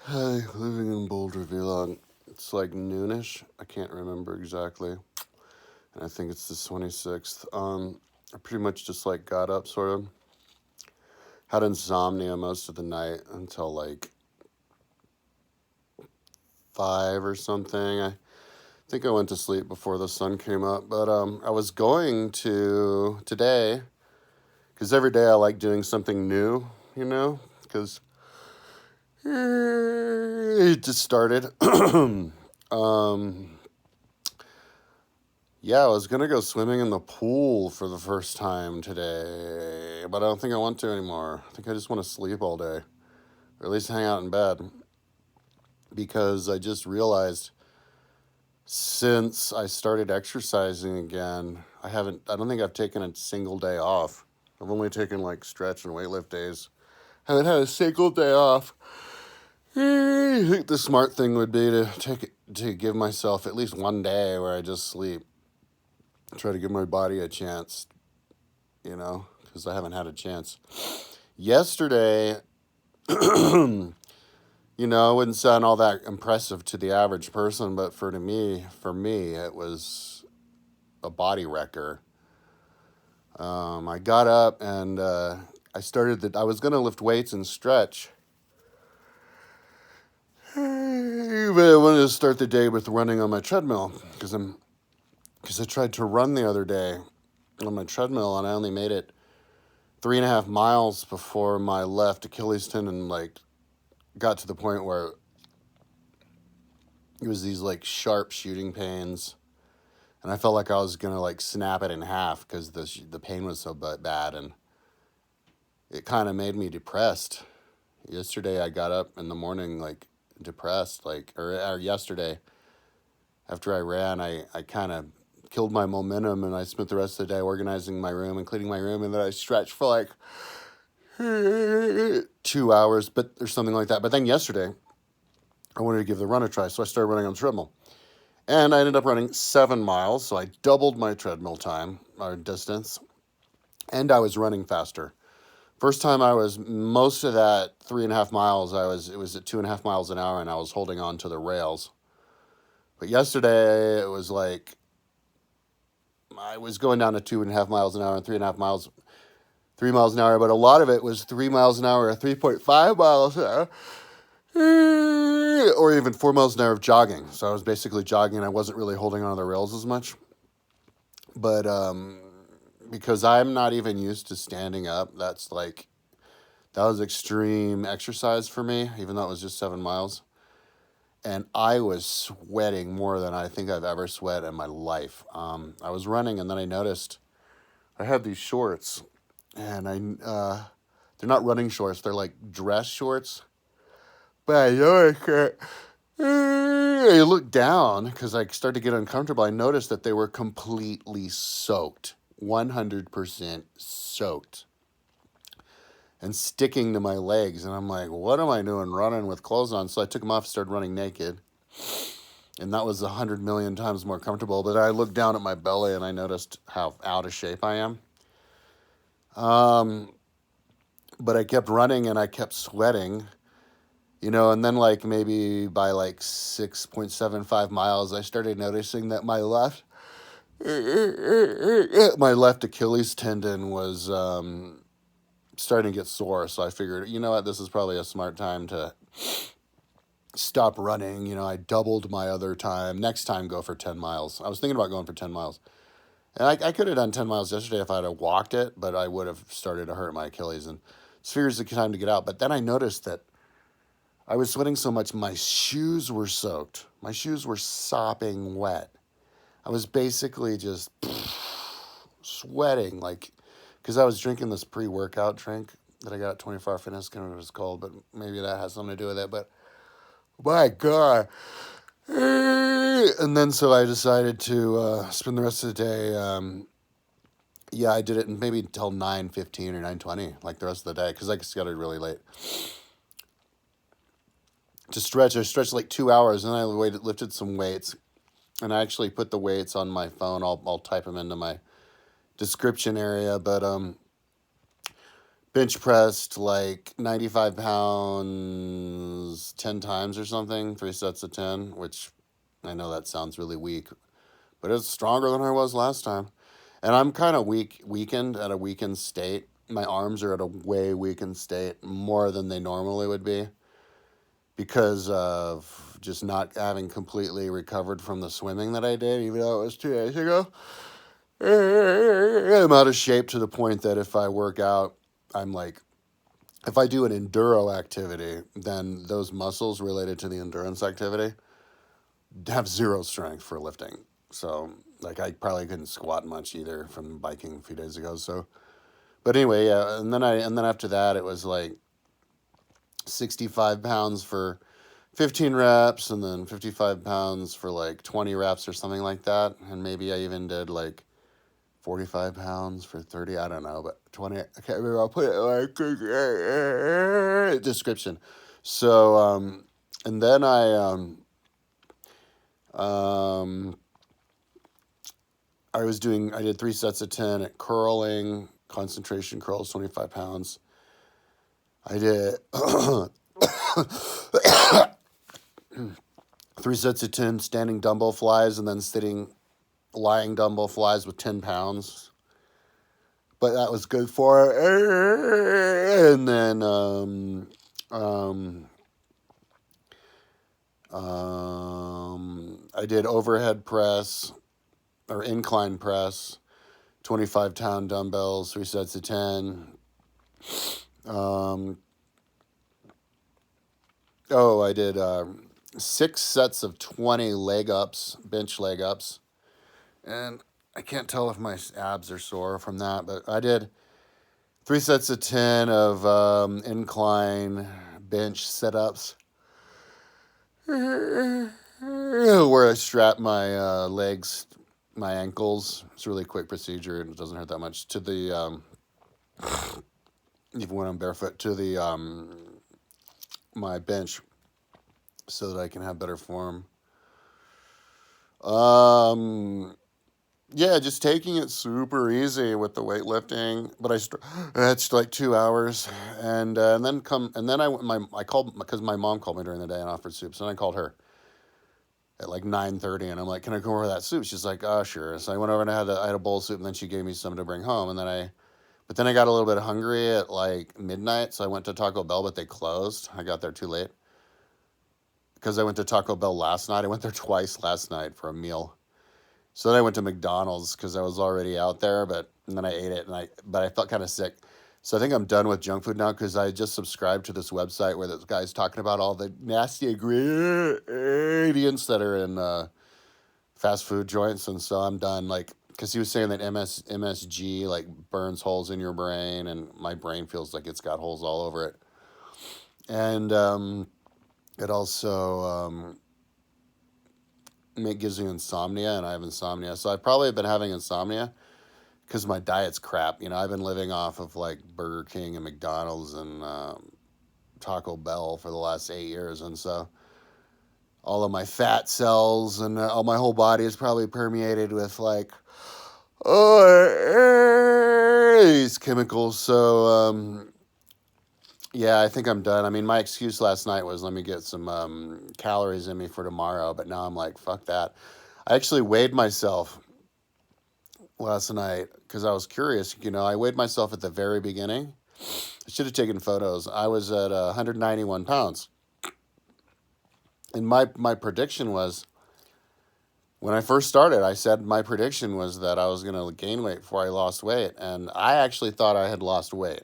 Hi, living in Boulder, Vlog. It's like noonish. I can't remember exactly. And I think it's the 26th. I pretty much just like got up, sort of. Had insomnia most of the night until like 5 or something. I think I went to sleep before the sun came up. But I was going to today, because every day I like doing something new, because it just started. um, Yeah, I was gonna go swimming in the pool for the first time today, but I don't think I want to anymore. I think I just want to sleep all day, or at least hang out in bed, because I just realized since I started exercising again, I don't think I've taken a single day off. I've only taken like stretch and weightlift days. Haven't had a single day off. I think the smart thing would be to give myself at least one day where I just sleep. Try to give my body a chance, because I haven't had a chance. Yesterday, it wouldn't sound all that impressive to the average person, but for me, it was a body wrecker. I got up and I was gonna lift weights and stretch, but I wanted to start the day with running on my treadmill because I tried to run the other day on my treadmill and I only made it 3.5 miles before my left Achilles tendon got to the point where it was these like sharp shooting pains, and I felt like I was gonna like snap it in half because the pain was so bad, and it kind of made me depressed. Yesterday I got up in the morning like depressed, or yesterday after I ran, I kind of killed my momentum, and I spent the rest of the day organizing my room and cleaning my room, and then I stretched for like 2 hours, or something like that. But then yesterday I wanted to give the run a try, so I started running on the treadmill. And I ended up running 7 miles, so I doubled my treadmill time or distance, and I was running faster. First time I was most of that 3.5 miles, it was at 2.5 miles an hour, and I was holding on to the rails. But yesterday it was like I was going down to 2.5 miles an hour and 3.5 miles, 3 miles an hour, but a lot of it was 3 miles an hour or 3.5 miles an hour. Or even 4 miles an hour of jogging. So I was basically jogging and I wasn't really holding on to the rails as much. But because I'm not even used to standing up, that was extreme exercise for me, even though it was just 7 miles. And I was sweating more than I think I've ever sweat in my life. I was running, and then I noticed I had these shorts, and they're not running shorts; they're like dress shorts. But I noticed that I looked down because I started to get uncomfortable. I noticed that they were completely soaked, 100% soaked, and sticking to my legs. And I'm like, what am I doing running with clothes on? So I took them off, started running naked. And that was 100 million times more comfortable. But I looked down at my belly and I noticed how out of shape I am. Um, but I kept running and I kept sweating, and then like maybe by like 6.75 miles, I started noticing that my left Achilles tendon was starting to get sore. So I figured, you know what, this is probably a smart time to stop running. I doubled my other time. Next time, go for 10 miles. I was thinking about going for 10 miles. And I could have done 10 miles yesterday if I had walked it, but I would have started to hurt my Achilles. And it's figured the time to get out. But then I noticed that I was sweating so much, my shoes were soaked. My shoes were sopping wet. I was basically just sweating, because I was drinking this pre-workout drink that I got at 24 Hour Fitness. I can't remember what it's called, but maybe that has something to do with it. But my God. And then so I decided to spend the rest of the day. Yeah, I did it maybe until 9:15 or 9:20, like the rest of the day, because I started really late to stretch. I stretched like 2 hours, and then I lifted some weights, and I actually put the weights on my phone. I'll type them into my description area, but bench pressed like 95 pounds 10 times or something, 3 sets of 10, which I know that sounds really weak, but it's stronger than I was last time. And I'm kind of weakened at a weakened state. My arms are at a way weakened state, more than they normally would be, because of just not having completely recovered from the swimming that I did, even though it was 2 days ago. I'm out of shape to the point that if I work out, I'm like, if I do an enduro activity, then those muscles related to the endurance activity have zero strength for lifting. So, like, I probably couldn't squat much either from biking a few days ago. So, but anyway, yeah. And then after that, it was like 65 pounds for 15 reps, and then 55 pounds for like 20 reps or something like that. And maybe I even did like 45 pounds for 30. I don't know, but 20. I can't remember. I'll put it like description. So, and then um, I did 3 sets of 10 at curling, concentration curls, 25 pounds. I did 3 sets of 10 standing dumbbell flies, and then lying dumbbell flies with 10 pounds. But that was good for it. And then I did overhead press or incline press, 25-pound dumbbells, 3 sets of 10. I did 6 sets of 20 leg ups, bench leg ups. And I can't tell if my abs are sore from that, but I did 3 sets of 10 of incline bench sit-ups, where I strap my legs, my ankles. It's a really quick procedure and it doesn't hurt that much, to the even when I'm barefoot, to the my bench, so that I can have better form. Yeah, just taking it super easy with the weightlifting, but that's like 2 hours, and then I called because my mom called me during the day and offered soup, so then I called her at like 9:30, and I'm like, "Can I come over that soup?" She's like, "Oh, sure." So I went over and I had a bowl of soup, and then she gave me some to bring home, but then I got a little bit hungry at like midnight, so I went to Taco Bell, but they closed. I got there too late because I went to Taco Bell last night. I went there twice last night for a meal. So then I went to McDonald's because I was already out there, and then I ate it, but I felt kind of sick. So I think I'm done with junk food now because I just subscribed to this website where this guy's talking about all the nasty ingredients that are in fast food joints, and so I'm done. Like, because he was saying that MSG like burns holes in your brain, and my brain feels like it's got holes all over it, and it also gives you insomnia, and I have insomnia. So I've probably been having insomnia because my diet's crap. I've been living off of like Burger King and McDonald's and Taco Bell for the last 8 years, and so all of my fat cells and all my whole body is probably permeated with like these chemicals. So yeah, I think I'm done. I mean, my excuse last night was, let me get some calories in me for tomorrow, but now I'm like, fuck that. I actually weighed myself last night because I was curious. I weighed myself at the very beginning. I should have taken photos. I was at 191 pounds. And my prediction was, when I first started, I said my prediction was that I was going to gain weight before I lost weight. And I actually thought I had lost weight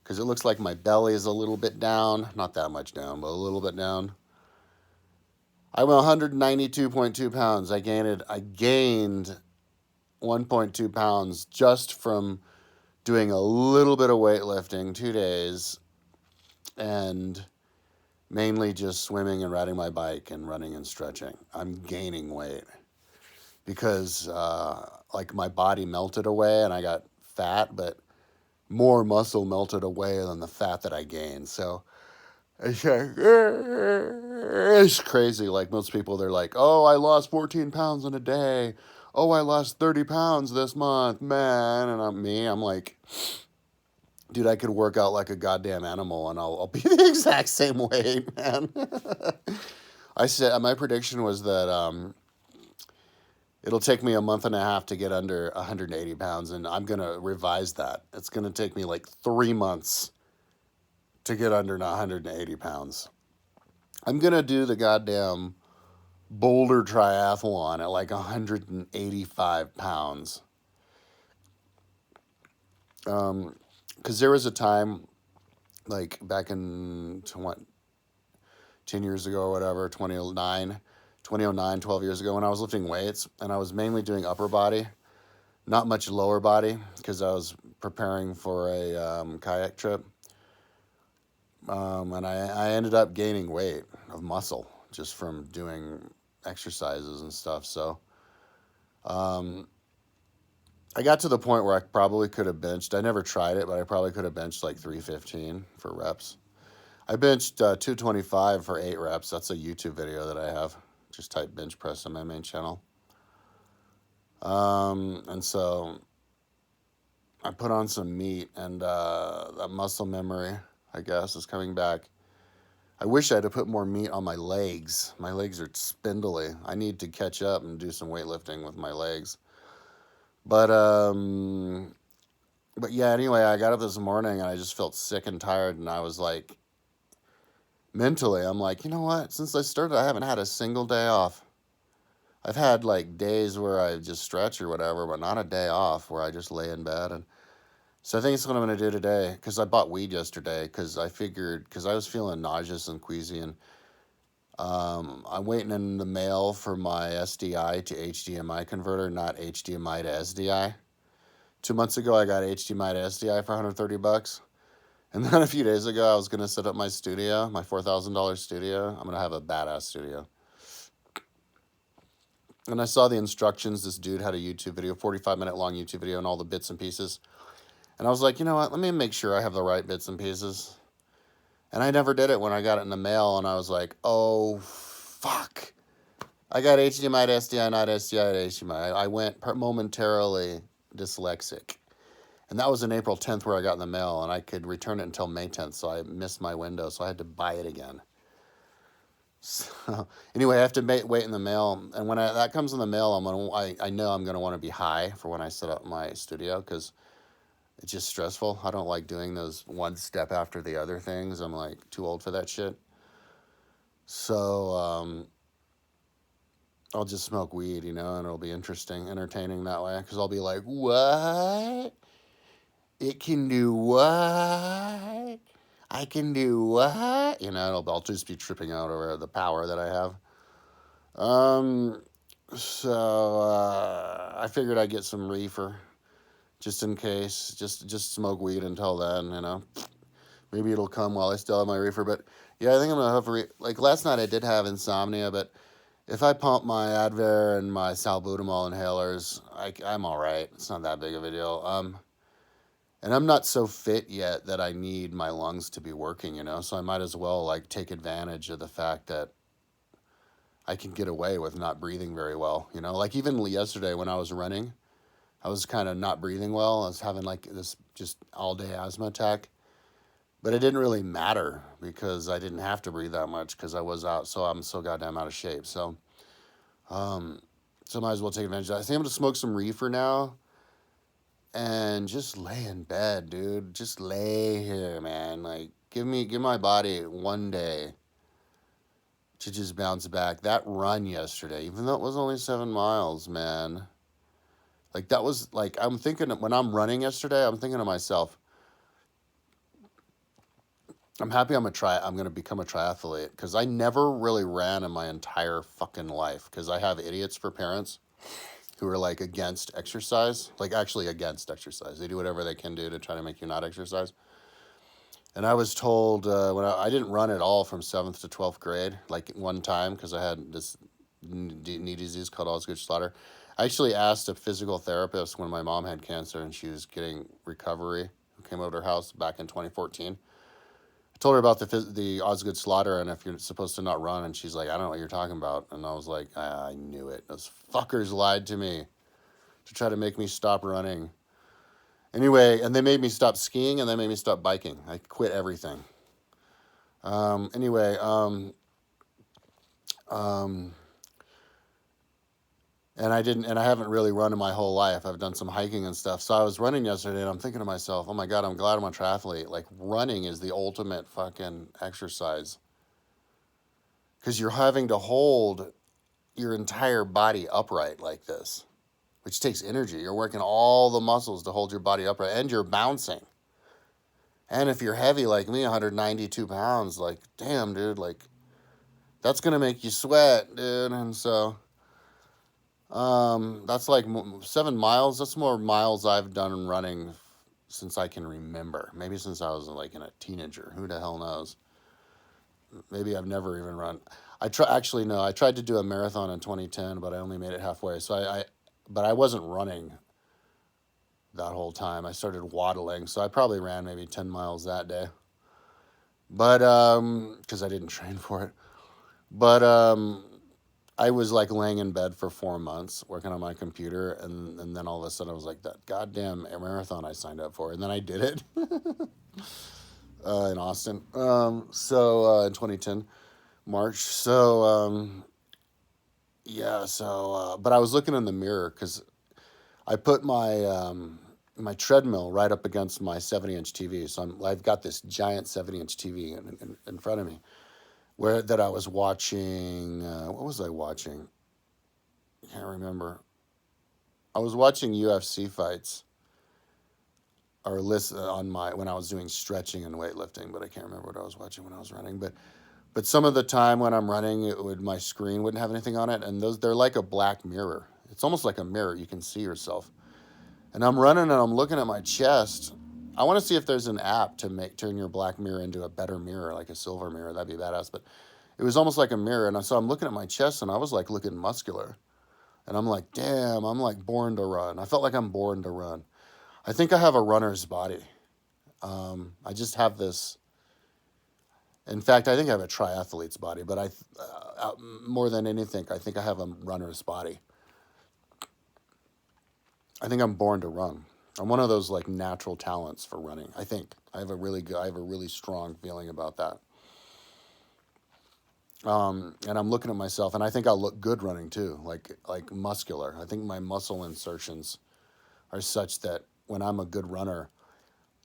because it looks like my belly is a little bit down. Not that much down, but a little bit down. I went 192.2 pounds. I gained 1.2 pounds just from doing a little bit of weightlifting, 2 days, and mainly just swimming and riding my bike and running and stretching. I'm gaining weight because like my body melted away and I got fat, but more muscle melted away than the fat that I gained. So it's crazy. Like most people, they're like, "Oh, I lost 14 pounds in a day. Oh, I lost 30 pounds this month, man." And I'm like, dude, I could work out like a goddamn animal and I'll be the exact same weight, man. I said my prediction was that it'll take me a month and a half to get under 180 pounds, and I'm going to revise that. It's going to take me like 3 months to get under 180 pounds. I'm going to do the goddamn Boulder Triathlon at like 185 pounds. Because there was a time, like back in 10 years ago or whatever, 2009, 12 years ago, when I was lifting weights, and I was mainly doing upper body, not much lower body, because I was preparing for a kayak trip. And I ended up gaining weight of muscle just from doing exercises and stuff. So I got to the point where I probably could have benched. I never tried it, but I probably could have benched like 315 for reps. I benched 225 for 8 reps. That's a YouTube video that I have. Just type bench press on my main channel. And so I put on some meat, and that muscle memory, I guess, is coming back. I wish I had to put more meat on my legs. My legs are spindly. I need to catch up and do some weightlifting with my legs. But yeah, anyway, I got up this morning and I just felt sick and tired, and I was like, mentally, I'm like, you know what? Since I started, I haven't had a single day off. I've had like days where I just stretch or whatever, but not a day off where I just lay in bed. And so I think it's what I'm going to do today, because I bought weed yesterday, because I figured, because I was feeling nauseous and queasy, and I'm waiting in the mail for my SDI to HDMI converter, not HDMI to SDI. 2 months ago, I got HDMI to SDI for $130. And then a few days ago, I was going to set up my studio, my $4,000 studio. I'm going to have a badass studio. And I saw the instructions. This dude had a YouTube video, 45-minute long YouTube video, and all the bits and pieces. And I was like, you know what? Let me make sure I have the right bits and pieces. And I never did it when I got it in the mail, and I was like, oh, fuck. I got HDMI to SDI, not SDI to HDMI. I went momentarily dyslexic. And that was on April 10th where I got in the mail, and I could return it until May 10th, so I missed my window, so I had to buy it again. So anyway, I have to wait in the mail, and when that comes in the mail, I know I'm gonna want to be high for when I set up my studio, because it's just stressful. I don't like doing those one step after the other things. I'm like too old for that shit. So I'll just smoke weed, and it'll be entertaining that way, because I'll be like, what? It can do what? I can do what? I'll just be tripping out over the power that I have. So I figured I'd get some reefer, just in case. Just smoke weed until then, Maybe it'll come while I still have my reefer. But yeah, I think I'm gonna have like last night I did have insomnia, but if I pump my Advair and my salbutamol inhalers, I'm all right. It's not that big of a deal. And I'm not so fit yet that I need my lungs to be working, so I might as well like take advantage of the fact that I can get away with not breathing very well, like even yesterday when I was running, I was kind of not breathing well. I was having like this just all day asthma attack, but it didn't really matter because I didn't have to breathe that much because I was out. So I'm so goddamn out of shape. So I might as well take advantage of that. I think I'm going to smoke some reefer now. And just lay in bed, dude. Just lay here, man. Like, give my body one day to just bounce back. That run yesterday, even though it was only 7 miles, man. Like, that was, like, I'm thinking, when I'm running yesterday, I'm thinking to myself, I'm happy I'm going to become a triathlete, because I never really ran in my entire fucking life, because I have idiots for parents who are like against exercise, like actually against exercise. They do whatever they can do to try to make you not exercise. And I was told when I didn't run at all from 7th to 12th grade, like one time, because I had this knee disease called Osgood-Schlatter. I actually asked a physical therapist when my mom had cancer and she was getting recovery, who came over to her house back in 2014. I told her about the Osgood-Schlatter and if you're supposed to not run, and she's like, I don't know what you're talking about. And I was like, I knew it. Those fuckers lied to me to try to make me stop running. Anyway, and they made me stop skiing and they made me stop biking. I quit everything. Anyway, um, and I haven't really run in my whole life. I've done some hiking and stuff. So I was running yesterday and I'm thinking to myself, oh my God, I'm glad I'm a triathlete. Like running is the ultimate fucking exercise. Because you're having to hold your entire body upright like this, which takes energy. You're working all the muscles to hold your body upright and you're bouncing. And if you're heavy like me, 192 pounds, like, damn, dude, like, that's going to make you sweat, dude. And so, that's like 7 miles. That's more miles I've done running since I can remember. Maybe since I was like a teenager. Who the hell knows? Maybe I've never even run. Actually, no, I tried to do a marathon in 2010, but I only made it halfway. But I wasn't running that whole time. I started waddling. So I probably ran maybe 10 miles that day. But, because I didn't train for it. But, I was like laying in bed for 4 months working on my computer, and then all of a sudden I was like, that goddamn marathon I signed up for, and then I did it in Austin. In 2010 March. Yeah. But I was looking in the mirror because I put my treadmill right up against my 70-inch TV. So I've got this giant 70-inch TV in front of me that I was watching. What was I watching? I can't remember. I was watching UFC fights or listen on when I was doing stretching and weightlifting, but I can't remember what I was watching when I was running. But some of the time when I'm running, my screen wouldn't have anything on it, and they're like a black mirror. It's almost like a mirror. You can see yourself. And I'm running and I'm looking at my chest. I want to see if there's an app to turn your black mirror into a better mirror, like a silver mirror. That'd be badass. But it was almost like a mirror, and so I'm looking at my chest, and I was like looking muscular. And I'm like, damn, I'm like born to run. I felt like I'm born to run. I think I have a runner's body. I just have this. In fact, I think I have a triathlete's body, but more than anything, I think I have a runner's body. I think I'm born to run. I'm one of those like natural talents for running. I think I have a really strong feeling about that. And I'm looking at myself, and I think I'll look good running too, like muscular. I think my muscle insertions are such that when I'm a good runner,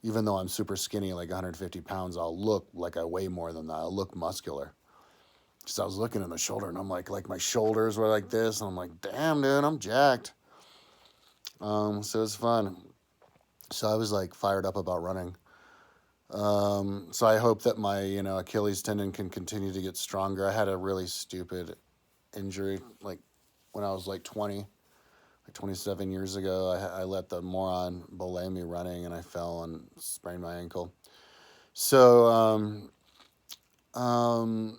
even though I'm super skinny, like 150 pounds, I'll look like I weigh more than that. I'll look muscular. Because I was looking at my shoulder, and I'm like my shoulders were like this, and I'm like, damn, dude, I'm jacked. So it's fun. So I was like fired up about running. So I hope that my Achilles tendon can continue to get stronger. I had a really stupid injury like when I was like 20, like 27 years ago. I let the moron belay me running, and I fell and sprained my ankle. So um,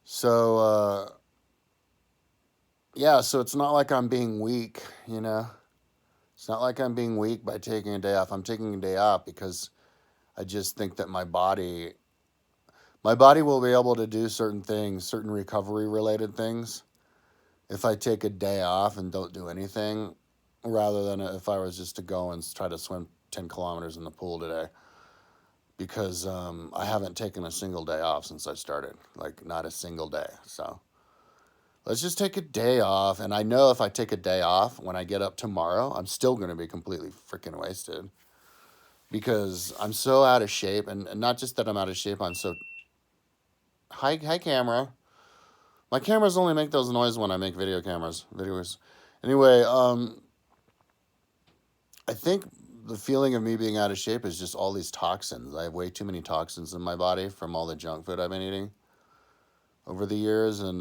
so yeah. So it's not like I'm being weak, It's not like I'm being weak by taking a day off. I'm taking a day off because I just think that my body will be able to do certain things, certain recovery related things, if I take a day off and don't do anything, rather than if I was just to go and try to swim 10 kilometers in the pool today. Because I haven't taken a single day off since I started, like not a single day. So let's just take a day off. And I know if I take a day off, when I get up tomorrow, I'm still going to be completely freaking wasted. Because I'm so out of shape. And not just that I'm out of shape, I'm so... Hi, camera. My cameras only make those noises when I make videos. Anyway, I think the feeling of me being out of shape is just all these toxins. I have way too many toxins in my body from all the junk food I've been eating over the years, and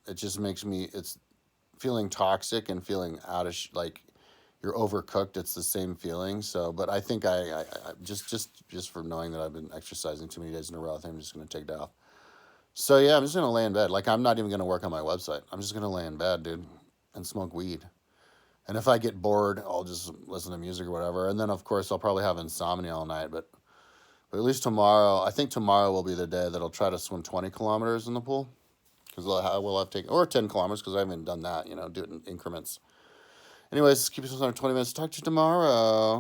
it just makes me, it's feeling toxic and feeling out of, like, you're overcooked. It's the same feeling. So, but I think I just for knowing that I've been exercising too many days in a row, I think I'm just going to take that off. So yeah, I'm just going to lay in bed. Like, I'm not even going to work on my website. I'm just going to lay in bed, dude, and smoke weed. And if I get bored, I'll just listen to music or whatever. And then, of course, I'll probably have insomnia all night. But at least tomorrow, I think tomorrow will be the day that I'll try to swim 20 kilometers in the pool. Because I will have taken, or 10 kilometers, because I haven't done that, do it in increments. Anyways, keep us under 20 minutes. Talk to you tomorrow.